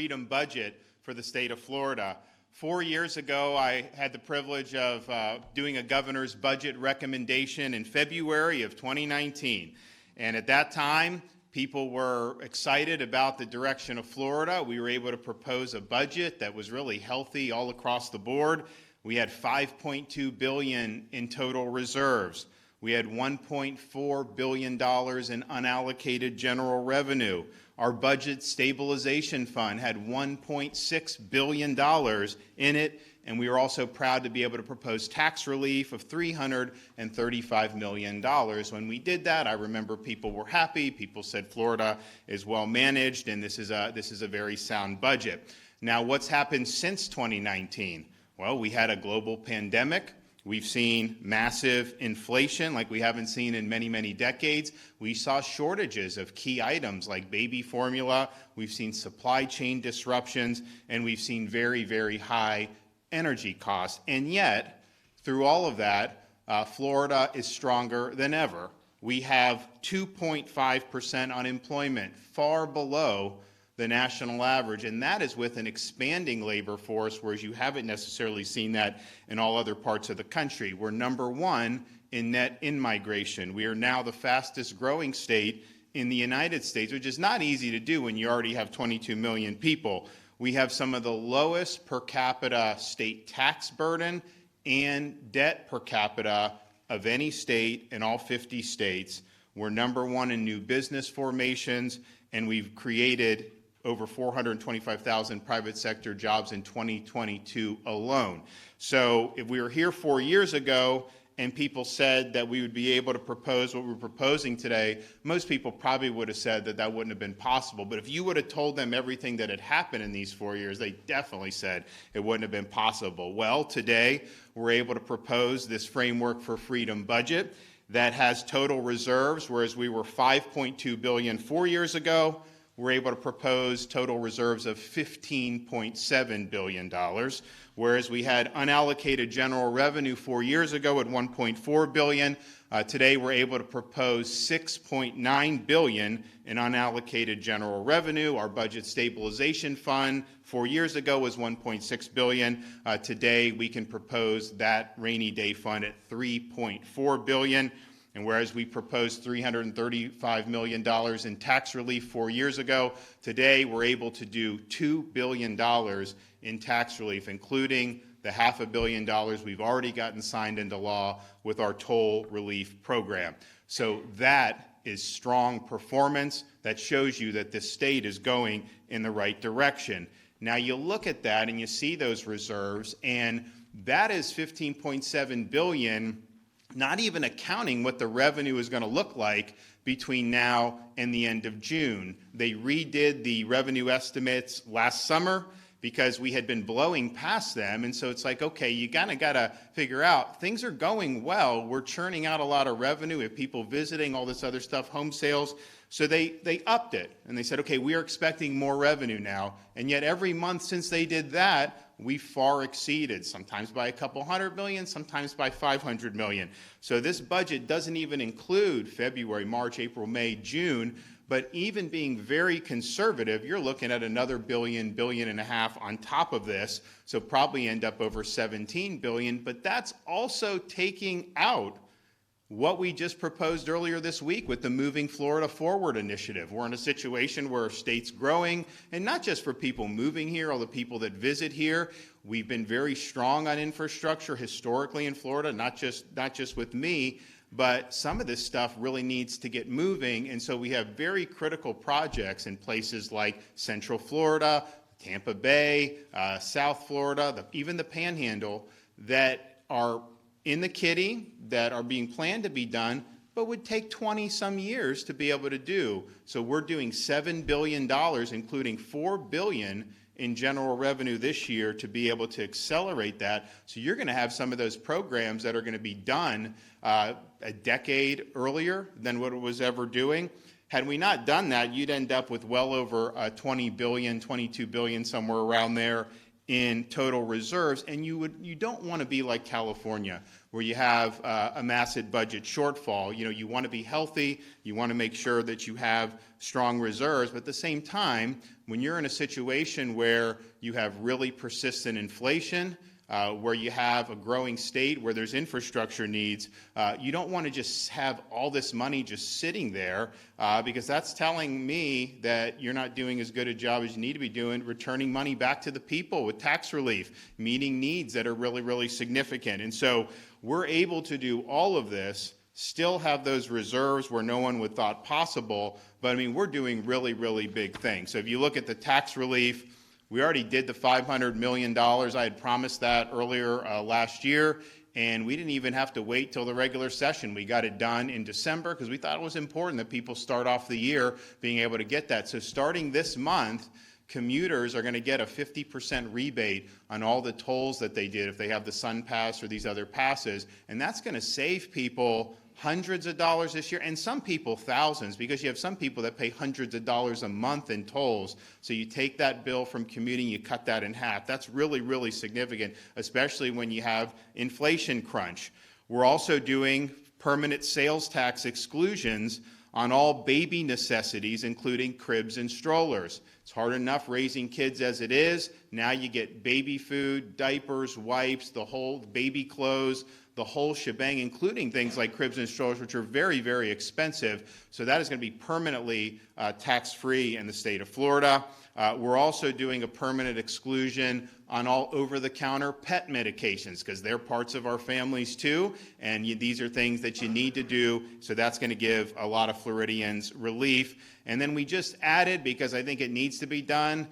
freedom budget for the state of Florida. 4 years ago, I had the privilege of doing a governor's budget recommendation in February of 2019. And at that time, people were excited about the direction of Florida. We were able to propose a budget that was really healthy all across the board. We had $5.2 billion in total reserves. We had $1.4 billion in unallocated general revenue. Our budget stabilization fund had $1.6 billion in it, and we were also proud to be able to propose tax relief of $335 million. When we did that, I remember people were happy. People said Florida is well managed, and this is a very sound budget. Now, what's happened since 2019? Well, we had a global pandemic. We've seen massive inflation like we haven't seen in many, many decades. We saw shortages of key items like baby formula. We've seen supply chain disruptions, and we've seen very, very high energy costs. And yet, through all of that, Florida is stronger than ever. We have 2.5% unemployment, far below the national average, and that is with an expanding labor force, whereas you haven't necessarily seen that in all other parts of the country. We're number one in net in-migration. We are now the fastest growing state in the United States, which is not easy to do when you already have 22 million people. We have some of the lowest per capita state tax burden and debt per capita of any state in all 50 states. We're number one in new business formations, and we've created over 425,000 private sector jobs in 2022 alone. So if we were here 4 years ago and people said that we would be able to propose what we're proposing today, most people probably would have said that that wouldn't have been possible. But if you would have told them everything that had happened in these 4 years, they definitely said it wouldn't have been possible. Well, today we're able to propose this framework for freedom budget that has total reserves, whereas we were $5.2 billion 4 years ago. We're able to propose total reserves of $15.7 billion, whereas we had unallocated general revenue 4 years ago at $1.4 billion. Today, we're able to propose $6.9 billion in unallocated general revenue. Our budget stabilization fund 4 years ago was $1.6 billion. Today, we can propose that rainy day fund at $3.4 billion. And whereas we proposed $335 million in tax relief 4 years ago, today we're able to do $2 billion in tax relief, including the $500 million we've already gotten signed into law with our toll relief program. So that is strong performance. That shows you that this state is going in the right direction. Now you look at that and you see those reserves, and that is $15.7 billion, not even accounting what the revenue is going to look like between now and the end of June. They redid the revenue estimates last summer because we had been blowing past them, and so it's like, okay, you got to figure out, things are going well. We're churning out a lot of revenue. We have people visiting, all this other stuff, home sales. So they upped it, and they said, okay, we are expecting more revenue now, and yet every month since they did that, we far exceeded, sometimes by a couple $100 million, sometimes by $500 million. So this budget doesn't even include February, March, April, May, June, but even being very conservative, you're looking at another $1.5 billion on top of this, so probably end up over $17 billion, but that's also taking out what we just proposed earlier this week with the Moving Florida Forward initiative. We're in a situation where our state's growing, and not just for people moving here, all the people that visit here. We've been very strong on infrastructure historically in Florida, not just with me, but some of this stuff really needs to get moving, and so we have very critical projects in places like Central Florida, Tampa Bay, South Florida, even the Panhandle, that are in the kitty, that are being planned to be done, but would take 20-some years to be able to do. So we're doing $7 billion, including $4 billion in general revenue this year to be able to accelerate that. So you're going to have some of those programs that are going to be done a decade earlier than what it was ever doing. Had we not done that, you'd end up with well over $20 billion, $22 billion, somewhere around there, in total reserves, and you don't want to be like California, where you have a massive budget shortfall. You want to be healthy, you want to make sure that you have strong reserves, but at the same time, when you're in a situation where you have really persistent inflation, where you have a growing state, where there's infrastructure needs, you don't want to just have all this money just sitting there, because that's telling me that you're not doing as good a job as you need to be doing, returning money back to the people with tax relief, meeting needs that are really, really significant. And so we're able to do all of this, still have those reserves where no one would thought possible, but I mean, we're doing really, really big things. So if you look at the tax relief, we already did the $500 million. I had promised that earlier last year, and we didn't even have to wait till the regular session. We got it done in December because we thought it was important that people start off the year being able to get that. So starting this month, commuters are going to get a 50% rebate on all the tolls that they did if they have the Sun Pass or these other passes, and that's going to save people hundreds of dollars this year, and some people thousands, because you have some people that pay hundreds of dollars a month in tolls. So you take that bill from commuting, you cut that in half. That's really, really significant, especially when you have inflation crunch. We're also doing permanent sales tax exclusions on all baby necessities, including cribs and strollers. It's hard enough raising kids as it is. Now you get baby food, diapers, wipes, the whole baby clothes, the whole shebang, including things like cribs and strollers, which are very, very expensive. So that is going to be permanently tax-free in the state of Florida. We're also doing a permanent exclusion on all over-the-counter pet medications, because they're parts of our families too, and these are things that you need to do, so that's going to give a lot of Floridians relief. And then we just added, because I think it needs to be done,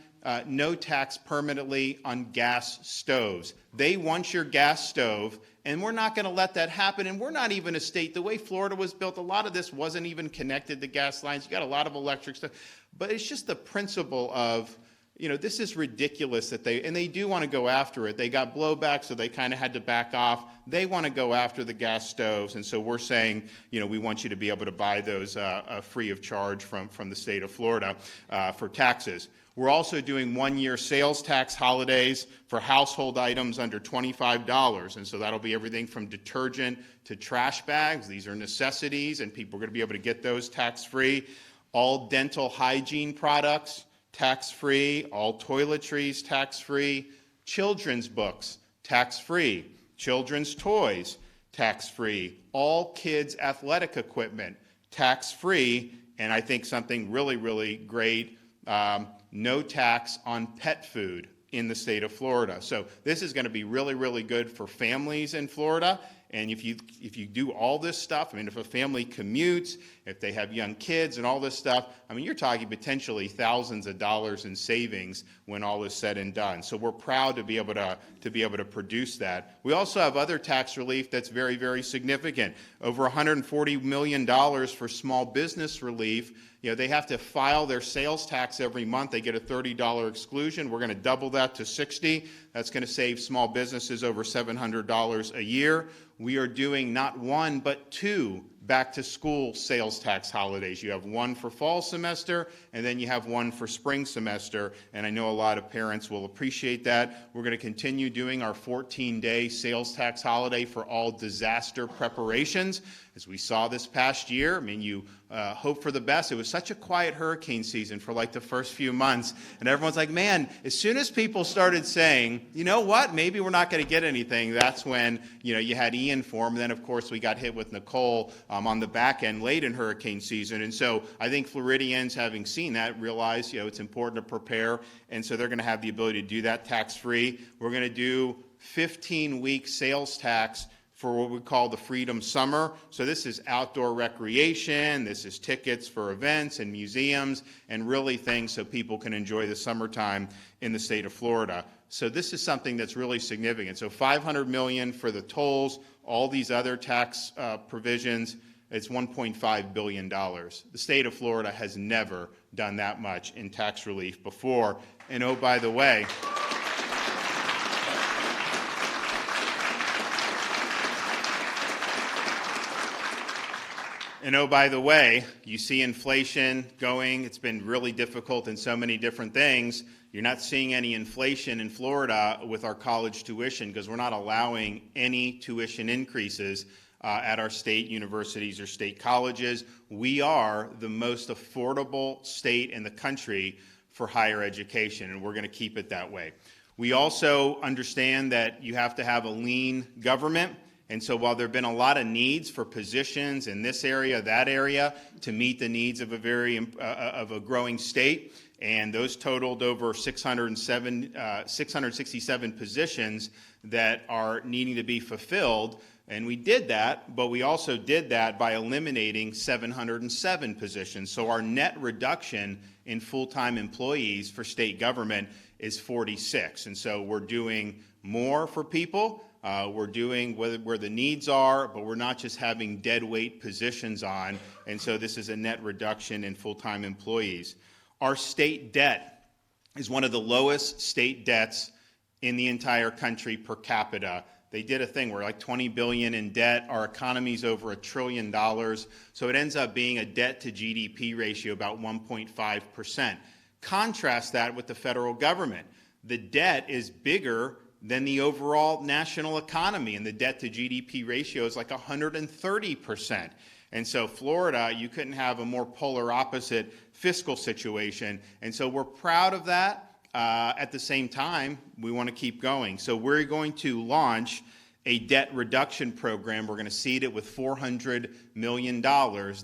no tax permanently on gas stoves. They want your gas stove, and we're not going to let that happen. And we're not even a state. The way Florida was built, a lot of this wasn't even connected to gas lines. You got a lot of electric stuff. But it's just the principle of, this is ridiculous that they do want to go after it. They got blowback, so they kind of had to back off. They want to go after the gas stoves. And so we're saying, we want you to be able to buy those free of charge from the state of Florida for taxes. We're also doing one-year sales tax holidays for household items under $25. And so that'll be everything from detergent to trash bags. These are necessities, and people are going to be able to get those tax-free. All dental hygiene products, tax-free. All toiletries, tax-free. Children's books, tax-free. Children's toys, tax-free. All kids' athletic equipment, tax-free. And I think something really, really great, no tax on pet food in the state of Florida. So this is going to be really, really good for families in Florida. And if you do all this stuff, if a family commutes, if they have young kids and all this stuff, you're talking potentially thousands of dollars in savings when all is said and done. So we're proud to be able to produce that. We also have other tax relief that's very, very significant. Over $140 million for small business relief. They have to file their sales tax every month. They get a $30 exclusion. We're going to double that to $60. That's going to save small businesses over $700 a year. We are doing not one, but two back-to-school sales tax holidays. You have one for fall semester, and then you have one for spring semester, and I know a lot of parents will appreciate that. We're going to continue doing our 14-day sales tax holiday for all disaster preparations. As we saw this past year, you hope for the best. It was such a quiet hurricane season for like the first few months, and everyone's like, man, as soon as people started saying, you know what, maybe we're not going to get anything, that's when you had Ian form, and then of course we got hit with Nicole on the back end late in hurricane season. And so I think Floridians, having seen that, realize it's important to prepare, and so they're going to have the ability to do that tax-free. We're going to do 15-week sales tax for what we call the Freedom Summer. So this is outdoor recreation, this is tickets for events and museums, and really things so people can enjoy the summertime in the state of Florida. So this is something that's really significant. So $500 million for the tolls, all these other tax provisions, it's $1.5 billion. The state of Florida has never done that much in tax relief before. And oh, by the way, And oh, by the way, you see inflation going. It's been really difficult in so many different things. You're not seeing any inflation in Florida with our college tuition because we're not allowing any tuition increases at our state universities or state colleges. We are the most affordable state in the country for higher education, and we're going to keep it that way. We also understand that you have to have a lean government. And so while there have been a lot of needs for positions in this area, that area, to meet the needs of a growing state, and those totaled over 667 positions that are needing to be fulfilled. And we did that, but we also did that by eliminating 707 positions. So our net reduction in full-time employees for state government is 46. And so we're doing more for people. We're doing where the needs are, but we're not just having dead weight positions on. And so this is a net reduction in full-time employees. Our state debt is one of the lowest state debts in the entire country per capita. They did a thing where like $20 billion in debt. Our economy's over $1 trillion. So it ends up being a debt to GDP ratio about 1.5%. Contrast that with the federal government. The debt is bigger than the overall national economy, and the debt to GDP ratio is like 130%. And so Florida, you couldn't have a more polar opposite fiscal situation. And so we're proud of that. At the same time, we want to keep going. So we're going to launch a debt reduction program. We're going to seed it with $400 million.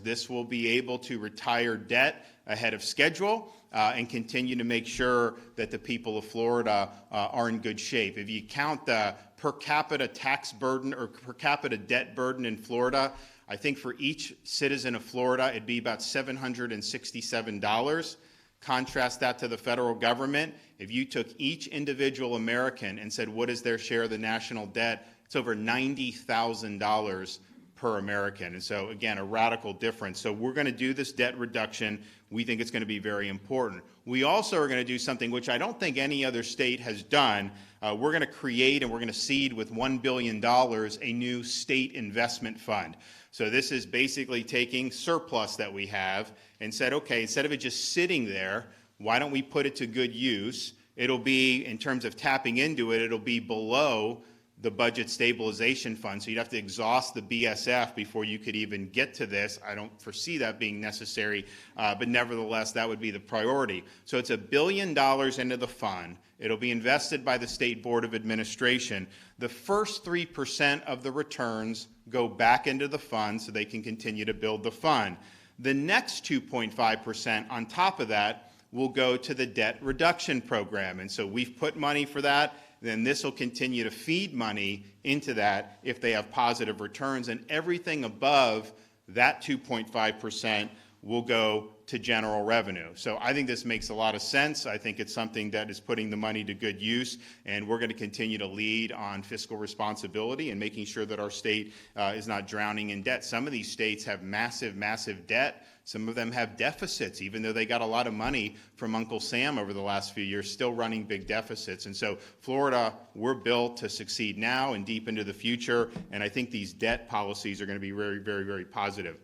This will be able to retire debt ahead of schedule and continue to make sure that the people of Florida are in good shape. If you count the per capita tax burden or per capita debt burden in Florida, I think for each citizen of Florida, it'd be about $767. Contrast that to the federal government. If you took each individual American and said, what is their share of the national debt? It's over $90,000 per American. And so, again, a radical difference. So we're going to do this debt reduction. We think it's going to be very important. We also are going to do something which I don't think any other state has done. We're going to create and we're going to seed with $1 billion a new state investment fund. So this is basically taking surplus that we have and said, okay, instead of it just sitting there, why don't we put it to good use? It'll be, in terms of tapping into it, it'll be below the budget stabilization fund. So you'd have to exhaust the BSF before you could even get to this. I don't foresee that being necessary, but nevertheless, that would be the priority. So it's $1 billion into the fund. It'll be invested by the State Board of Administration. The first 3% of the returns go back into the fund so they can continue to build the fund. The next 2.5% on top of that will go to the debt reduction program. And so we've put money for that. Then this will continue to feed money into that if they have positive returns. And everything above that 2.5% will go to general revenue. So I think this makes a lot of sense. I think it's something that is putting the money to good use, and we're going to continue to lead on fiscal responsibility and making sure that our state is not drowning in debt. Some of these states have massive, massive debt. Some of them have deficits, even though they got a lot of money from Uncle Sam over the last few years, still running big deficits. And so Florida, we're built to succeed now and deep into the future, and I think these debt policies are going to be very, very, very positive.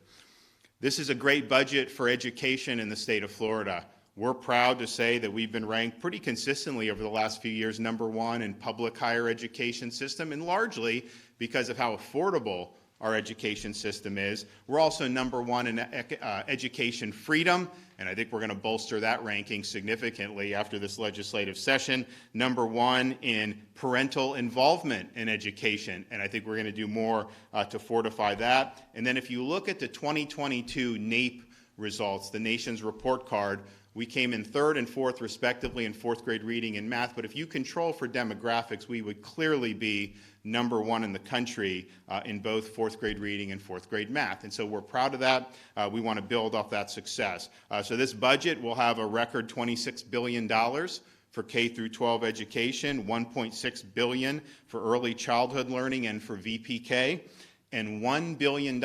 This is a great budget for education in the state of Florida. We're proud to say that we've been ranked pretty consistently over the last few years #1 in public higher education system, and largely because of how affordable our education system is. We're also #1 in education freedom, and I think we're going to bolster that ranking significantly after this legislative session. #1 in parental involvement in education, and I think we're going to do more to fortify that. And then if you look at the 2022 NAEP results, the nation's report card, we came in 3rd and 4th respectively in 4th grade reading and math, but if you control for demographics, we would clearly be #1 in the country in both 4th grade reading and 4th grade math. And so we're proud of that. We want to build off that success. So this budget will have a record $26 billion for K through 12 education, $1.6 billion for early childhood learning and for VPK, and $1 billion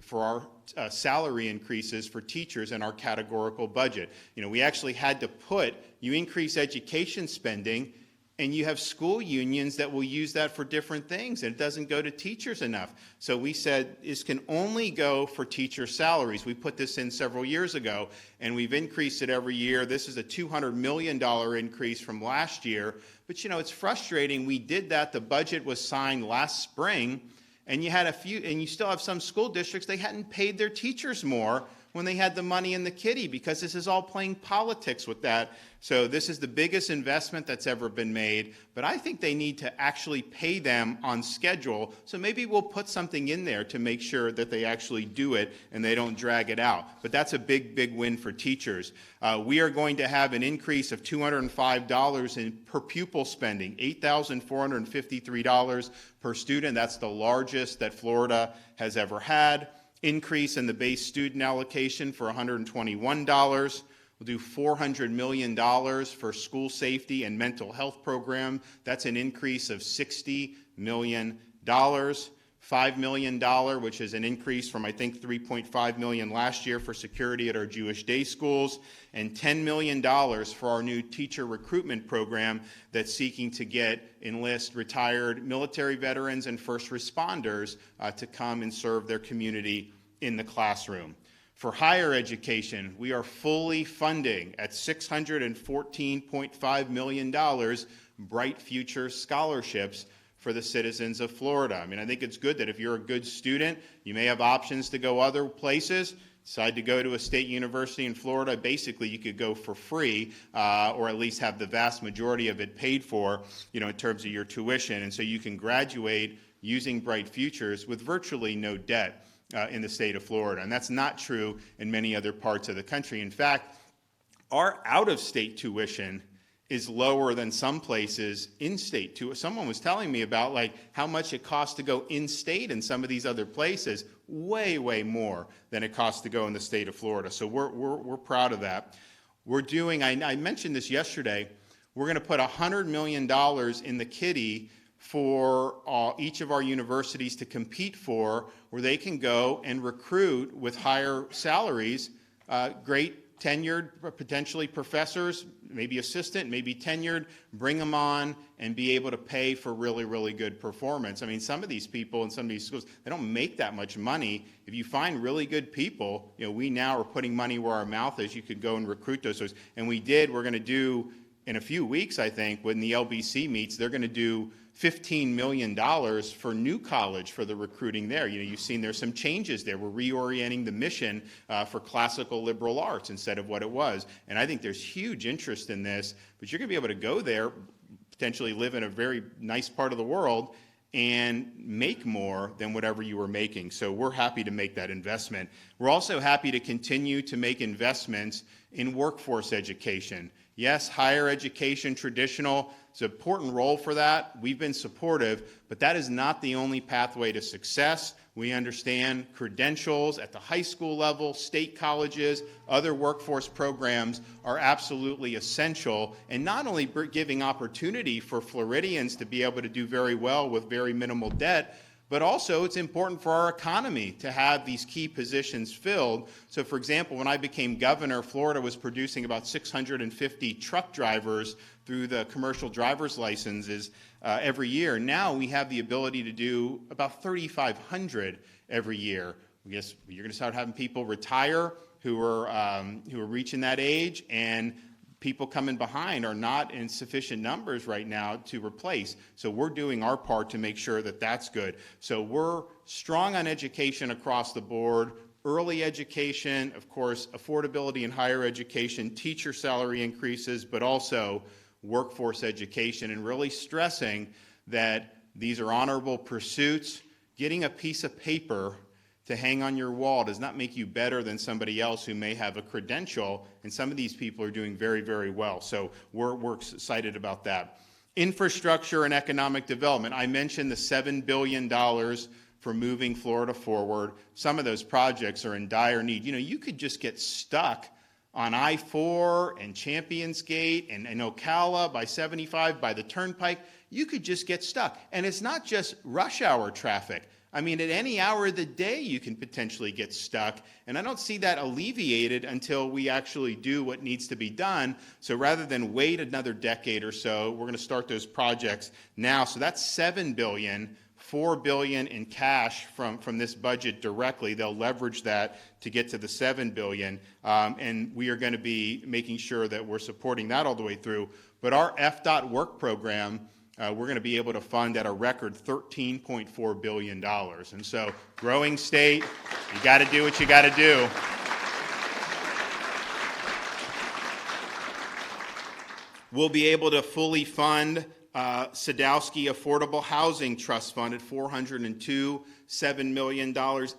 for our salary increases for teachers in our categorical budget. You know, we actually had to you increase education spending, And you have school unions that will use that for different things, and it doesn't go to teachers enough. So we said this can only go for teacher salaries. We put this in several years ago, and we've increased it every year. This is a $200 million increase from last year. But, it's frustrating. We did that. The budget was signed last spring, and you still have some school districts, they hadn't paid their teachers more when they had the money in the kitty, because this is all playing politics with that. So this is the biggest investment that's ever been made, but I think they need to actually pay them on schedule. So maybe we'll put something in there to make sure that they actually do it and they don't drag it out. But that's a big, big win for teachers. We are going to have an increase of $205 in per pupil spending, $8,453 per student. That's the largest that Florida has ever had. Increase in the base student allocation for $121. We'll do $400 million for school safety and mental health program. That's an increase of $60 million. $5 million, which is an increase from, I think, $3.5 million last year for security at our Jewish day schools, and $10 million for our new teacher recruitment program that's seeking to enlist retired military veterans and first responders to come and serve their community in the classroom. For higher education, we are fully funding at $614.5 million Bright Future scholarships for the citizens of Florida. I think it's good that if you're a good student, you may have options to go other places. Decide to go to a state university in Florida, basically you could go for free, or at least have the vast majority of it paid for, in terms of your tuition. And so you can graduate using Bright Futures with virtually no debt in the state of Florida. And that's not true in many other parts of the country. In fact, our out-of-state tuition is lower than some places in-state too. Someone was telling me about how much it costs to go in-state in some of these other places, way, way more than it costs to go in the state of Florida. So we're proud of that. We're doing, I mentioned this yesterday, we're going to put $100 million in the kitty for each of our universities to compete for, where they can go and recruit with higher salaries, great tenured, potentially professors, maybe assistant, maybe tenured, bring them on and be able to pay for really, really good performance. Some of these people in some of these schools, they don't make that much money. If you find really good people, we now are putting money where our mouth is. You could go and recruit those. And we're going to do, in a few weeks, I think, when the LBC meets, they're going to do $15 million for New College for the recruiting there. You've seen there's some changes there. We're reorienting the mission for classical liberal arts instead of what it was. And I think there's huge interest in this, but you're going to be able to go there, potentially live in a very nice part of the world, and make more than whatever you were making. So we're happy to make that investment. We're also happy to continue to make investments in workforce education. Yes, higher education, traditional, it's an important role for that. We've been supportive, but that is not the only pathway to success. We understand credentials at the high school level, state colleges, other workforce programs are absolutely essential, and not only giving opportunity for Floridians to be able to do very well with very minimal debt, but also it's important for our economy to have these key positions filled. So for example, when I became governor, Florida was producing about 650 truck drivers through the commercial driver's licenses every year. Now we have the ability to do about 3,500 every year. I guess you're going to start having people retire who are reaching that age, and people coming behind are not in sufficient numbers right now to replace. So we're doing our part to make sure that that's good. So we're strong on education across the board, early education, of course, affordability in higher education, teacher salary increases, but also workforce education, and really stressing that these are honorable pursuits. Getting a piece of paper to hang on your wall does not make you better than somebody else who may have a credential, and some of these people are doing very, very well. So we're excited about that. Infrastructure and economic development. I mentioned the $7 billion for moving Florida forward. Some of those projects are in dire need. You could just get stuck on I-4 and Champions Gate and Ocala by 75, by the Turnpike. You could just get stuck. And it's not just rush hour traffic. I mean, at any hour of the day, you can potentially get stuck. And I don't see that alleviated until we actually do what needs to be done. So rather than wait another decade or so, we're going to start those projects now. So that's $7 billion, $4 billion in cash from this budget directly. They'll leverage that to get to the $7 billion. And we are going to be making sure that we're supporting that all the way through. But our FDOT work program, we're going to be able to fund at a record $13.4 billion. And so, growing state, you got to do what you got to do. We'll be able to fully fund Sadowski Affordable Housing Trust Fund at $402.7 million,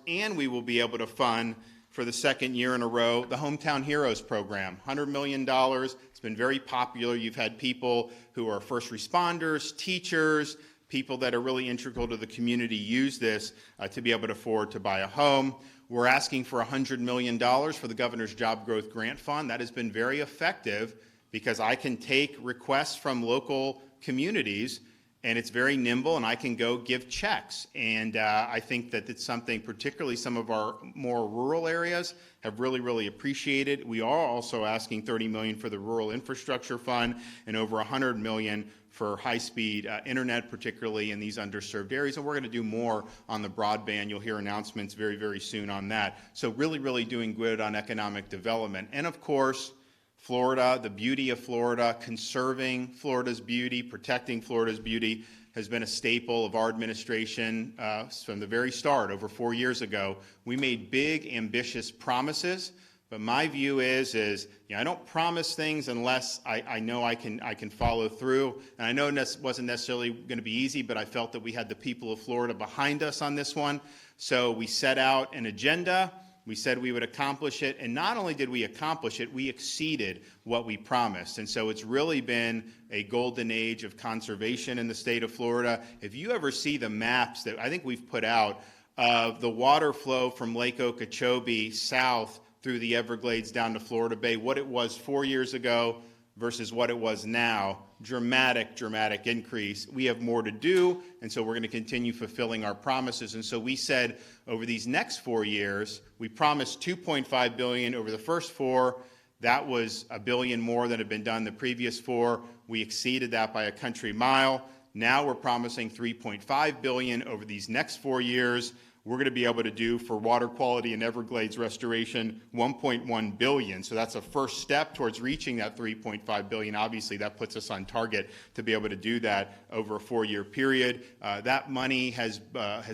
and we will be able to fund, for the second year in a row, the Hometown Heroes program, $100 million. It's been very popular. You've had people who are first responders, teachers, people that are really integral to the community use this to be able to afford to buy a home. We're asking for $100 million for the Governor's Job Growth Grant Fund. That has been very effective because I can take requests from local communities, and it's very nimble, and I can go give checks. And I think that it's something, particularly some of our more rural areas, have really, really appreciated. We are also asking $30 million for the Rural Infrastructure Fund and over $100 million for high-speed internet, particularly in these underserved areas. And we're going to do more on the broadband. You'll hear announcements very, very soon on that. So really, really doing good on economic development. And of course, Florida, the beauty of Florida, conserving Florida's beauty, protecting Florida's beauty has been a staple of our administration from the very start, over 4 years ago. We made big, ambitious promises, but my view is I don't promise things unless I know I can follow through. And I know this wasn't necessarily going to be easy, but I felt that we had the people of Florida behind us on this one. So we set out an agenda. We said we would accomplish it, and not only did we accomplish it, we exceeded what we promised. And so it's really been a golden age of conservation in the state of Florida. If you ever see the maps that I think we've put out of the water flow from Lake Okeechobee south through the Everglades down to Florida Bay, what it was 4 years ago versus what it was now, dramatic increase. We have more to do, and so we're going to continue fulfilling our promises. And so we said over these next 4 years, we promised $2.5 billion over the first 4. That was $1 billion more than had been done the previous 4. We exceeded that by a country mile. Now we're promising $3.5 billion over these next 4 years. We're going to be able to do for water quality and Everglades restoration $1.1 billion. So that's a first step towards reaching that $3.5 billion. Obviously, that puts us on target to be able to do that over a 4-year period. That money has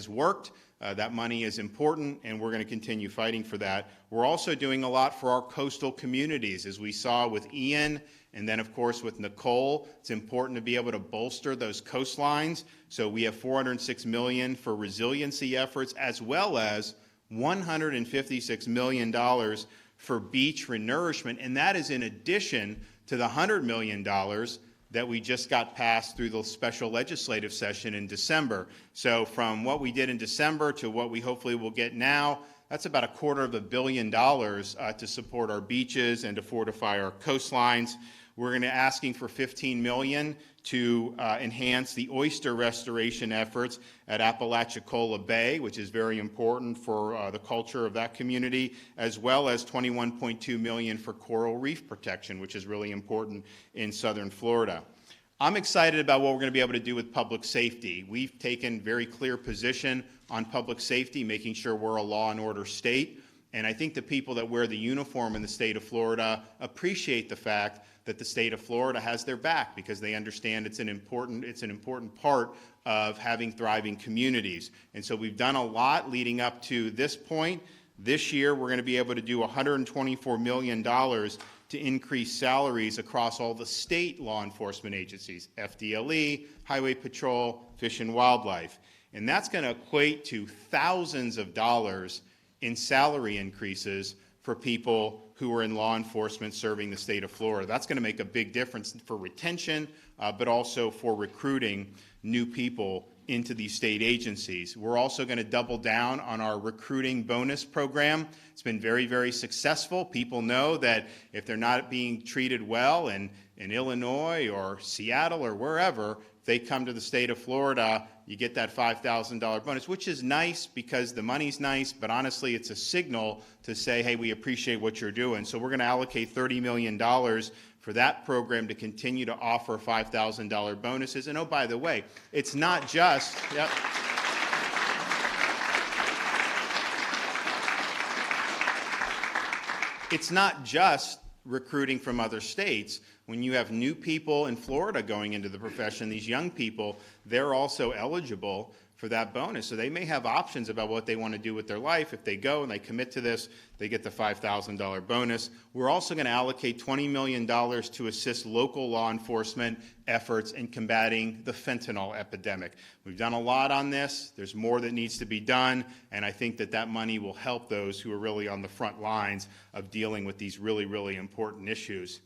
worked. That money is important, and we're going to continue fighting for that. We're also doing a lot for our coastal communities, as we saw with Ian, and then, of course, with Nicole. It's important to be able to bolster those coastlines. So we have $406 million for resiliency efforts, as well as $156 million for beach renourishment, and that is in addition to the $100 million that we just got passed through the special legislative session in December. So from what we did in December to what we hopefully will get now, that's about $250 million to support our beaches and to fortify our coastlines. We're going to asking for $15 million to enhance the oyster restoration efforts at Apalachicola Bay, which is very important for the culture of that community, as well as $21.2 million for coral reef protection, which is really important in southern Florida. I'm excited about what we're going to be able to do with public safety. We've taken very clear position on public safety, making sure we're a law and order state. And I think the people that wear the uniform in the state of Florida appreciate the fact that the state of Florida has their back, because they understand it's an important part of having thriving communities. And so we've done a lot leading up to this point. This year, we're going to be able to do $124 million to increase salaries across all the state law enforcement agencies, FDLE, Highway Patrol, Fish and Wildlife. And that's going to equate to thousands of dollars in salary increases for people who are in law enforcement serving the state of Florida. That's going to make a big difference for retention, but also for recruiting new people into these state agencies. We're also going to double down on our recruiting bonus program. It's been very, very successful. People know that if they're not being treated well in Illinois or Seattle or wherever, if they come to the state of Florida, you get that $5,000 bonus, which is nice because the money's nice, but honestly, it's a signal to say, hey, we appreciate what you're doing. So we're going to allocate $30 million for that program to continue to offer $5,000 bonuses. And oh, by the way, it's not just, it's not just recruiting from other states. When you have new people in Florida going into the profession, these young people, they're also eligible for that bonus. So they may have options about what they want to do with their life. If they go and they commit to this, they get the $5,000 bonus. We're also going to allocate $20 million to assist local law enforcement efforts in combating the fentanyl epidemic. We've done a lot on this. There's more that needs to be done, and I think that that money will help those who are really on the front lines of dealing with these really, really important issues.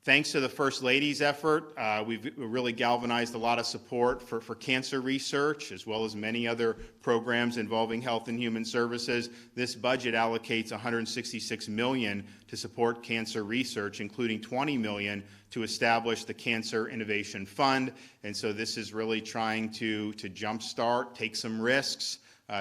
Thanks to the First Lady's effort, we've really galvanized a lot of support for cancer research, as well as many other programs involving Health and Human Services. This budget allocates $166 million to support cancer research, including $20 million to establish the Cancer Innovation Fund. And so this is really trying to jumpstart, take some risks,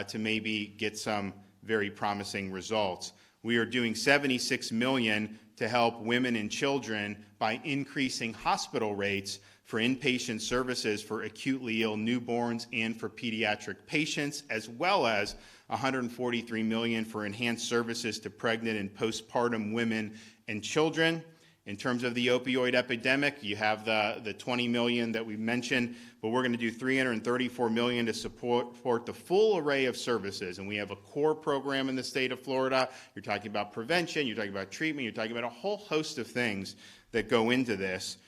to maybe get some very promising results. We are doing $76 million to help women and children by increasing hospital rates for inpatient services for acutely ill newborns and for pediatric patients, as well as $143 million for enhanced services to pregnant and postpartum women and children. In terms of the opioid epidemic, you have the $20 million that we mentioned, but we're going to do $334 million to support the full array of services. And we have a core program in the state of Florida. You're talking about prevention, you're talking about treatment, you're talking about a whole host of things that go into this.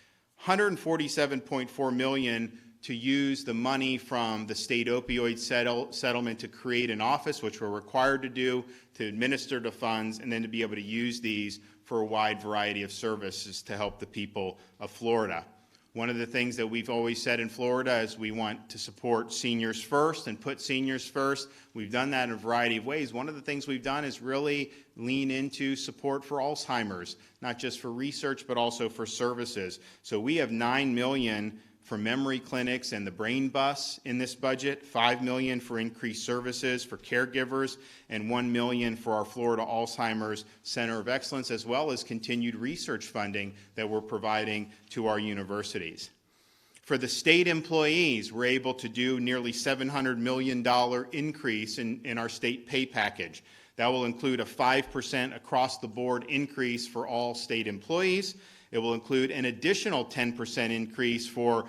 $147.4 million to use the money from the state opioid settlement to create an office, which we're required to do, to administer the funds, and then to be able to use these for a wide variety of services to help the people of Florida. One of the things that we've always said in Florida is we want to support seniors first and put seniors first. We've done that in a variety of ways. One of the things we've done is really lean into support for Alzheimer's, not just for research, but also for services. So we have $9 million for memory clinics and the brain bus in this budget, $5 million for increased services for caregivers, and $1 million for our Florida Alzheimer's Center of Excellence, as well as continued research funding that we're providing to our universities. For the state employees, we're able to do nearly $700 million increase in our state pay package. That will include a 5% across-the-board increase for all state employees. It will include an additional 10% increase for,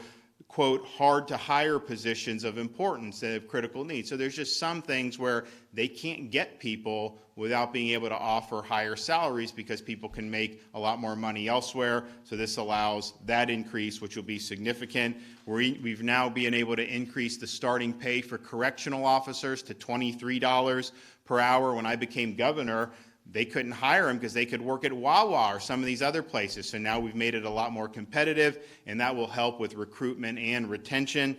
quote, hard-to-hire positions of importance that have critical needs. So there's just some things where they can't get people without being able to offer higher salaries because people can make a lot more money elsewhere. So this allows that increase, which will be significant. We've now been able to increase the starting pay for correctional officers to $23 per hour. When I became governor, they couldn't hire them because they could work at Wawa or some of these other places. So now we've made it a lot more competitive, and that will help with recruitment and retention.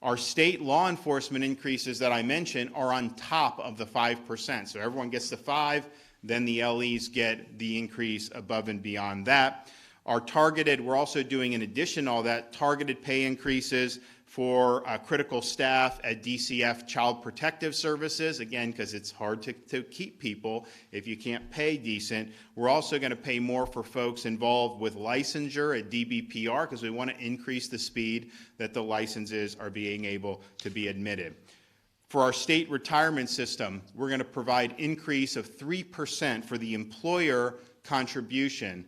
Our state law enforcement increases that I mentioned are on top of the 5%. So everyone gets the 5, then the LEs get the increase above and beyond that. We're also doing, in addition to all that, targeted pay increases for critical staff at DCF Child Protective Services, again, because it's hard to keep people if you can't pay decent. We're also going to pay more for folks involved with licensure at DBPR because we want to increase the speed that the licenses are being able to be admitted. For our state retirement system, we're going to provide increase of 3% for the employer contribution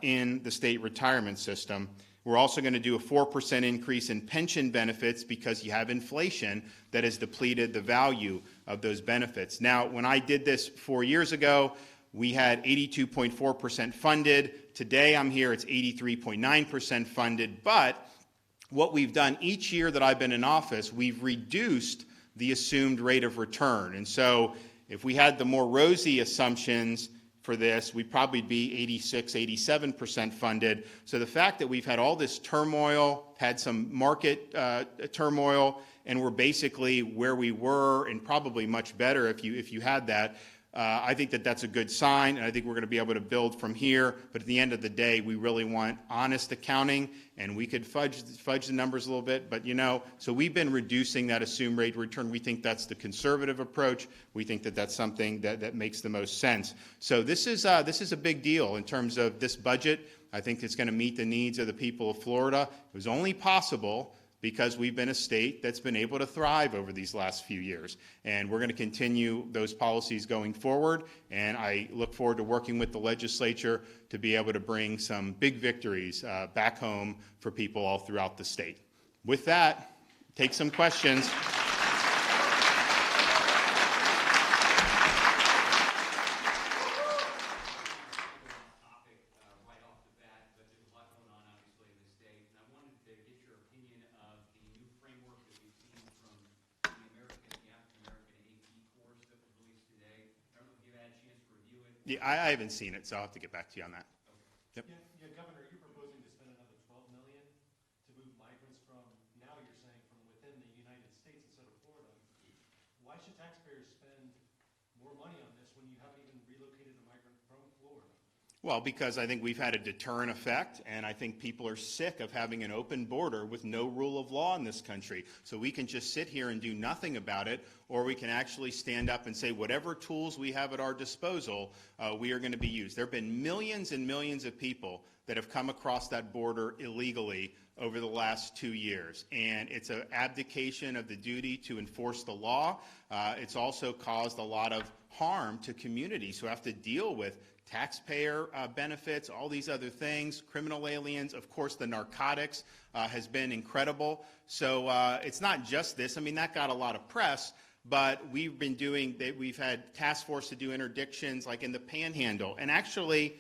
in the state retirement system. We're also going to do a 4% increase in pension benefits because you have inflation that has depleted the value of those benefits. Now, when I did this 4 years ago, we had 82.4% funded. Today I'm here, it's 83.9% funded. But what we've done each year that I've been in office, we've reduced the assumed rate of return. And so if we had the more rosy assumptions, for this, we'd probably be 86, 87% funded. So the fact that we've had all this turmoil, had some market turmoil, and we're basically where we were, and probably much better if you had that, I think that that's a good sign, and I think we're going to be able to build from here. But at the end of the day, we really want honest accounting, and we could fudge the numbers a little bit. But so we've been reducing that assumed rate of return. We think that's the conservative approach. We think that that's something that makes the most sense. So this is a big deal in terms of this budget. I think it's going to meet the needs of the people of Florida. It was only possible because we've been a state that's been able to thrive over these last few years. And we're going to continue those policies going forward. And I look forward to working with the legislature to be able to bring some big victories back home for people all throughout the state. With that, take some questions. Yeah, I haven't seen it, so I'll have to get back to you on that. Yep. Yeah, Governor, you're proposing to spend another $12 million to move migrants from, now you're saying, from within the United States instead of Florida. Why should taxpayers spend more money on this when you haven't even relocated a migrant from Florida? Well, because I think we've had a deterrent effect, and I think people are sick of having an open border with no rule of law in this country. So we can just sit here and do nothing about it, or we can actually stand up and say whatever tools we have at our disposal, we are going to be used. There have been millions and millions of people that have come across that border illegally over the last 2 years. And it's an abdication of the duty to enforce the law. It's also caused a lot of harm to communities who have to deal with taxpayer benefits, all these other things, criminal aliens. Of course, the narcotics has been incredible. So it's not just this. I mean, that got a lot of press, but we've had task force to do interdictions like in the Panhandle, and actually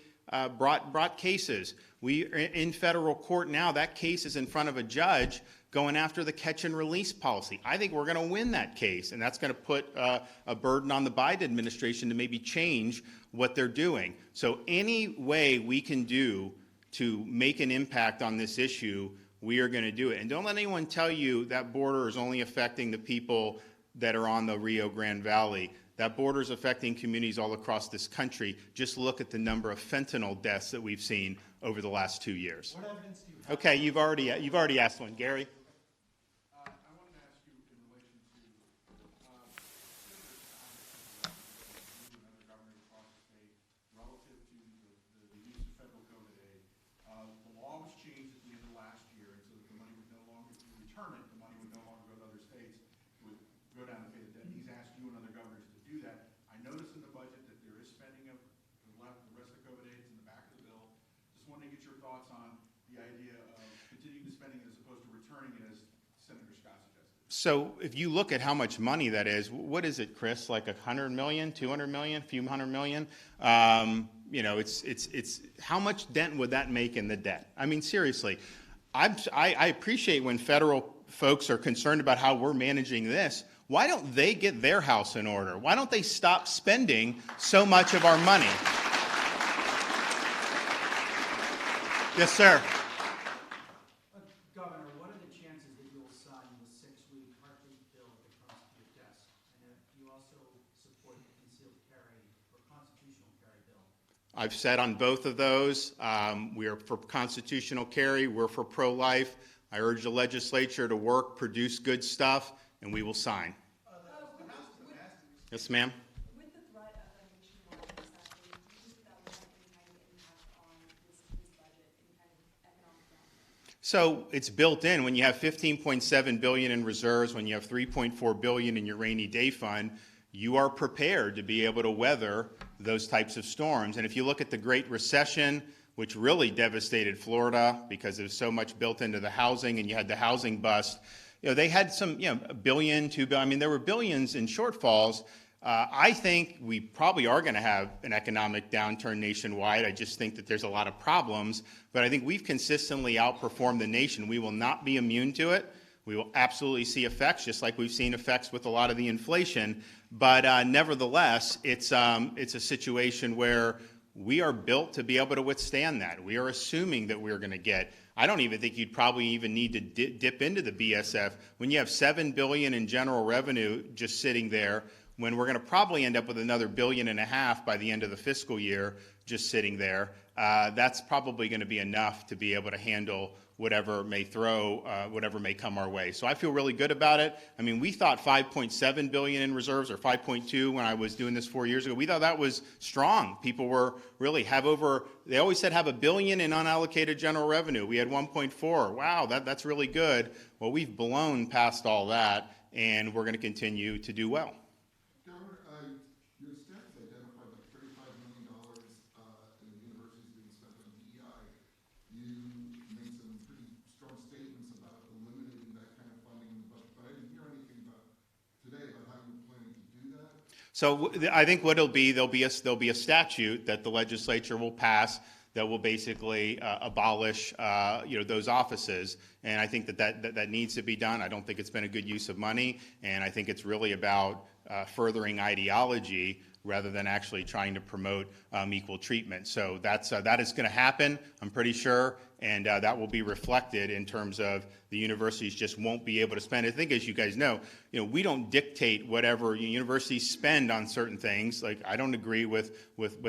brought cases. We are in federal court now. That case is in front of a judge going after the catch and release policy. I think we're going to win that case, and that's going to put a burden on the Biden administration to maybe change what they're doing. So any way we can do to make an impact on this issue, we are going to do it. And don't let anyone tell you that border is only affecting the people that are on the Rio Grande Valley. That border is affecting communities all across this country. Just look at the number of fentanyl deaths that we've seen over the last 2 years. What evidence do you have? Okay, you've already asked one. Gary? I wanted to ask you in relation to Senator DeSantis and other governors across the state relative to the use of federal COVID aid. The law was changed at the end of last year, and so that the money would no longer, if you return it, the money would no longer go to other states. It would go down to pay the debt. He's asked you and other governors to do that. I noticed in the budget that there is spending of the rest of the COVID aid is in the back of the bill. Just wanted to get your thoughts on the idea of continuing the spending as opposed to returning it as Senator Scott suggested. So if you look at how much money that is, what is it, Chris? Like $100 million, $200 million, a few $100 million? It's how much dent would that make in the debt? I mean, seriously, I appreciate when federal folks are concerned about how we're managing this. Why don't they get their house in order? Why don't they stop spending so much of our money? Yes, sir. Governor, what are the chances that you'll sign the 6-week heartbeat bill that comes to your desk? And if you also support the concealed carry or constitutional carry bill? I've said on both of those, we are for constitutional carry, we're for pro-life. I urge the legislature to work, produce good stuff, and we will sign. Yes, ma'am? With the threat of a nationwide recession, do you think that will have any kind of impact on this budget, any kind of economic downturn? So it's built in. When you have $15.7 billion in reserves, when you have $3.4 billion in your rainy day fund, you are prepared to be able to weather those types of storms. And if you look at the Great Recession, which really devastated Florida because there's so much built into the housing, and you had the housing bust, they had some, $1 billion, $2 billion. I mean, there were billions in shortfalls. I think we probably are going to have an economic downturn nationwide. I just think that there's a lot of problems, but I think we've consistently outperformed the nation. We will not be immune to it. We will absolutely see effects, just like we've seen effects with a lot of the inflation. But nevertheless, it's a situation where we are built to be able to withstand that. We are assuming that we're going to get, I don't even think you'd probably even need to dip into the BSF when you have $7 billion in general revenue just sitting there, when we're going to probably end up with another $1.5 billion by the end of the fiscal year just sitting there. That's probably going to be enough to be able to handle whatever may whatever may come our way. So I feel really good about it. I mean, we thought 5.7 billion in reserves, or 5.2 when I was doing this 4 years ago. We thought that was strong. People were really they always said have $1 billion in unallocated general revenue. We had 1.4. Wow, that's really good. Well, we've blown past all that, and we're going to continue to do well. Governor, your staff identified like $35 million in the universities being spent on DEI. You made some pretty strong statements about eliminating that kind of funding in the budget, but I didn't hear anything today about how you're planning to do that. So I think what it'll be, there'll be a statute that the legislature will pass that will basically abolish, those offices. And I think that needs to be done. I don't think it's been a good use of money, and I think it's really about furthering ideology rather than actually trying to promote equal treatment. So that is going to happen, I'm pretty sure, and that will be reflected in terms of the universities just won't be able to spend. I think, as you guys know, we don't dictate whatever universities spend on certain things. Like, I don't agree with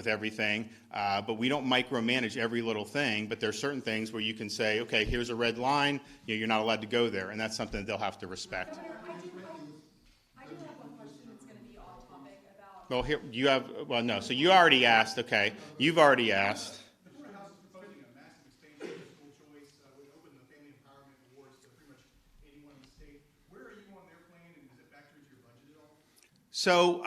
everything, but we don't micromanage every little thing. But there are certain things where you can say, okay, here's a red line, you're not allowed to go there, and that's something that they'll have to respect. Governor, I do have one question that's going to be off topic about. Well, here you have. Well, no. So you already asked. Okay, you've already asked. The Florida House is proposing a massive expansion of school choice, would open the Family Empowerment Awards to pretty much anyone in the state. Where are you on their plan, and does it factor into your budget at all? So,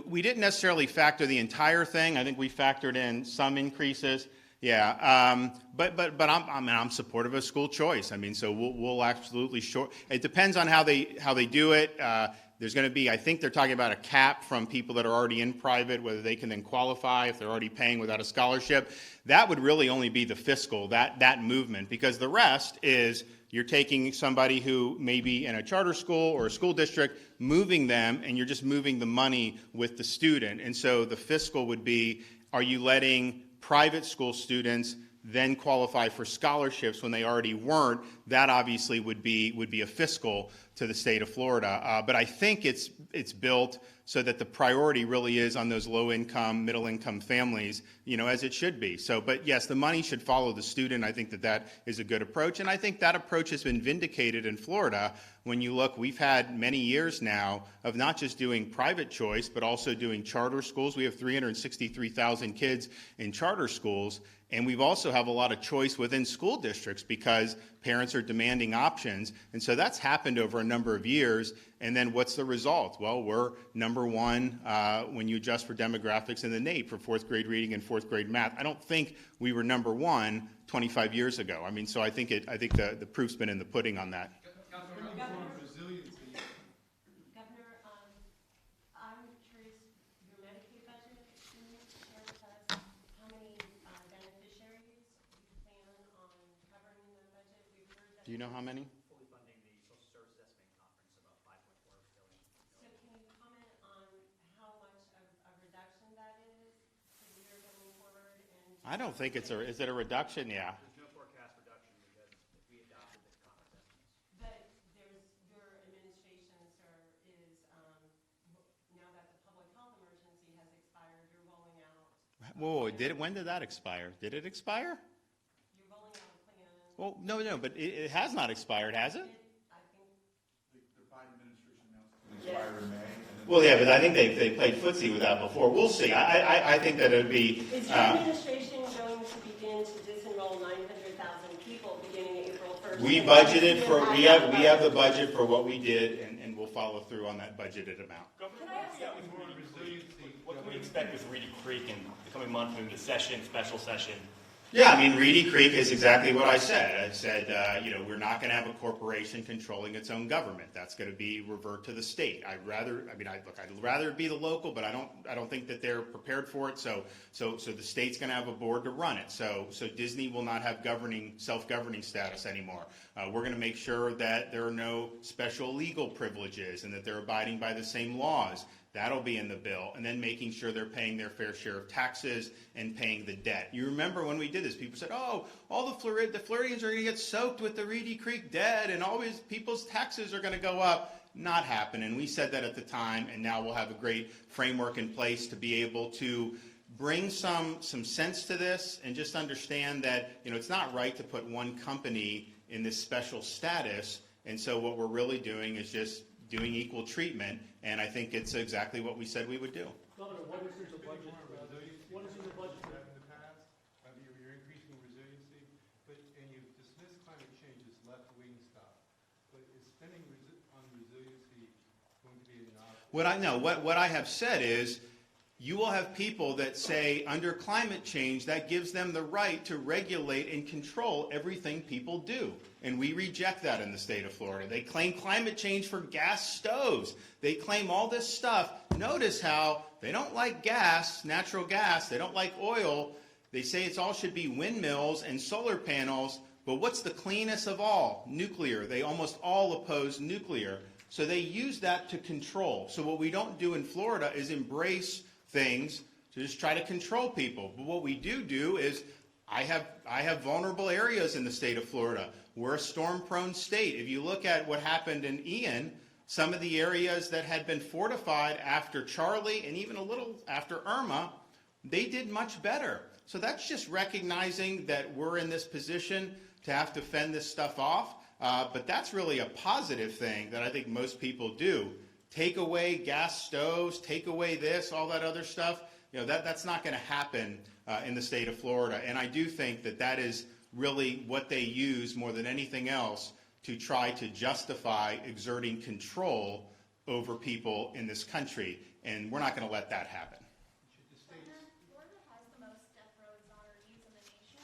we didn't necessarily factor the entire thing. I think we factored in some increases. Yeah, but I'm supportive of school choice. I mean, so we'll absolutely It depends on how they do it. There's going to be, I think they're talking about a cap from people that are already in private, whether they can then qualify if they're already paying without a scholarship. That would really only be the fiscal, that movement, because the rest is you're taking somebody who may be in a charter school or a school district, moving them, and you're just moving the money with the student. And so the fiscal would be, are you letting private school students then qualify for scholarships when they already weren't? That obviously would be a fiscal to the state of Florida. But I think it's built so that the priority really is on those low-income, middle-income families, as it should be. So, but yes, the money should follow the student. I think that is a good approach, and I think that approach has been vindicated in Florida. When you look, we've had many years now of not just doing private choice, but also doing charter schools. We have 363,000 kids in charter schools, and we've also have a lot of choice within school districts because parents are demanding options. And so that's happened over a number of years. And then what's the result? Well, we're number one when you adjust for demographics in the NAEP for fourth grade reading and fourth grade math. I don't think we were number one 25 years ago. I mean, so I think the proof's been in the pudding on that. Governor, I'm curious, your Medicaid budget, can you share with us how many beneficiaries you plan on covering in that budget? We've heard that. Do you know how many? Fully funding the Social Services Estimating Conference, about $5.4 billion. So can you comment on how much of a reduction that is as you're going forward? And I don't think is it a reduction? Yeah. There's no forecast reduction because if we adopted the conference estimates. but your administration, sir, is now that the public health emergency has expired, you're rolling out. Whoa, when did that expire? Did it expire? You're rolling out a plan. Well, no, but it has not expired, has it? I think. The Biden administration announced it expire in May. Well, yeah, but I think they played footsie with that before. We'll see. I think that it would be. Is your administration going to begin to disenroll 900,000 people beginning April 1st? We budgeted for. We have the budget for what we did, and we'll follow through on that budgeted amount. Can I ask What can we expect with Reedy Creek in the coming month in the session, special session? Yeah, I mean, Reedy Creek is exactly what I said. I said, we're not going to have a corporation controlling its own government. That's going to be revert to the state. I'd rather it be the local, but I don't think that they're prepared for it. So the state's going to have a board to run it. So Disney will not have self-governing status anymore. We're going to make sure that there are no special legal privileges and that they're abiding by the same laws That'll be in the bill. And then making sure they're paying their fair share of taxes and paying the debt. You remember when we did this, people said, oh, all the Floridians are going to get soaked with the Reedy Creek debt and all these people's taxes are going to go up. Not happening. We said that at the time, and now we'll have a great framework in place to be able to bring some sense to this and just understand that, it's not right to put one company in this special status. And so what we're really doing is just doing equal treatment, and I think it's exactly what we said we would do. Governor, what is in the budget for what is in the budget for that in the past? You're increasing resiliency, and you've dismissed climate change as left-wing stuff. But is spending on resiliency going to be enough? What I have said is, you will have people that say under climate change that gives them the right to regulate and control everything people do. And we reject that in the state of Florida. They claim climate change for gas stoves. They claim all this stuff. Notice how they don't like gas, natural gas. They don't like oil. They say it's all should be windmills and solar panels. But what's the cleanest of all? Nuclear. They almost all oppose nuclear. So they use that to control. So what we don't do in Florida is embrace things to just try to control people. But what we do is I have vulnerable areas in the state of Florida. We're a storm-prone state. If you look at what happened in Ian, some of the areas that had been fortified after Charlie and even a little after Irma, they did much better. So that's just recognizing that we're in this position to have to fend this stuff off. But that's really a positive thing that I think most people do. Take away gas stoves, take away this, all that other stuff. That's not going to happen in the state of Florida. And I do think that is really what they use more than anything else to try to justify exerting control over people in this country. And we're not going to let that happen. Florida has the most death row exonerees in the nation.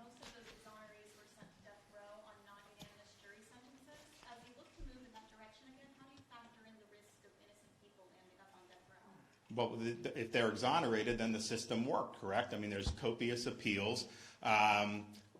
Most of those exonerees were sent to death row on non-unanimous jury sentences. As you look to move in that direction again, how do you factor in the risk of innocent people ending up on death row? Well, if they're exonerated, then the system worked, correct? I mean, there's copious appeals.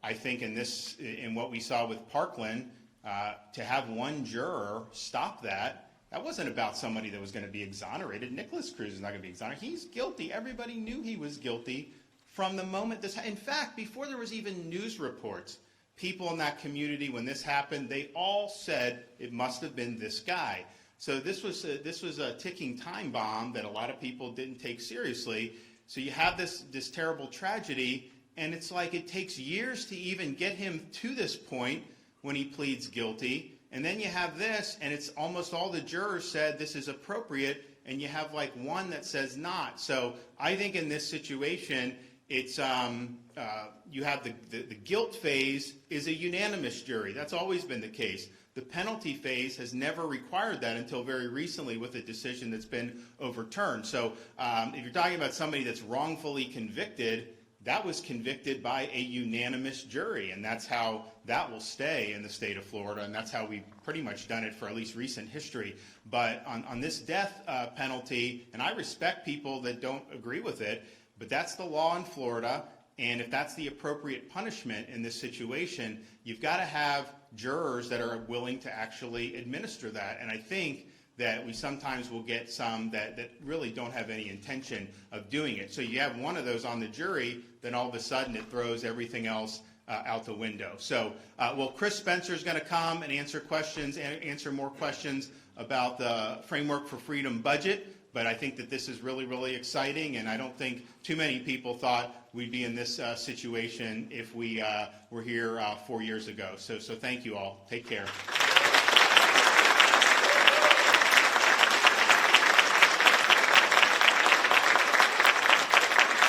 I think in what we saw with Parkland, to have one juror stop that wasn't about somebody that was going to be exonerated. Nicholas Cruz is not going to be exonerated. He's guilty. Everybody knew he was guilty from the moment this happened. In fact, before there was even news reports, people in that community, when this happened, they all said it must have been this guy. So this was a ticking time bomb that a lot of people didn't take seriously. So you have this terrible tragedy, and it's like it takes years to even get him to this point when he pleads guilty. And then you have this, and it's almost all the jurors said this is appropriate, and you have like one that says not. So I think in this situation, it's you have the guilt phase is a unanimous jury. That's always been the case. The penalty phase has never required that until very recently with a decision that's been overturned. So if you're talking about somebody that's wrongfully convicted, that was convicted by a unanimous jury, and that's how that will stay in the state of Florida, and that's how we've pretty much done it for at least recent history. But on this death penalty, and I respect people that don't agree with it, but that's the law in Florida, and if that's the appropriate punishment in this situation, you've got to have jurors that are willing to actually administer that. And I think that we sometimes will get some that really don't have any intention of doing it. So you have one of those on the jury, then all of a sudden it throws everything else out the window. So, Chris Spencer is going to come and answer questions, and answer more questions about the Framework for Freedom budget. But I think that this is really, really exciting, and I don't think too many people thought we'd be in this situation if we were here 4 years ago. So thank you all. Take care.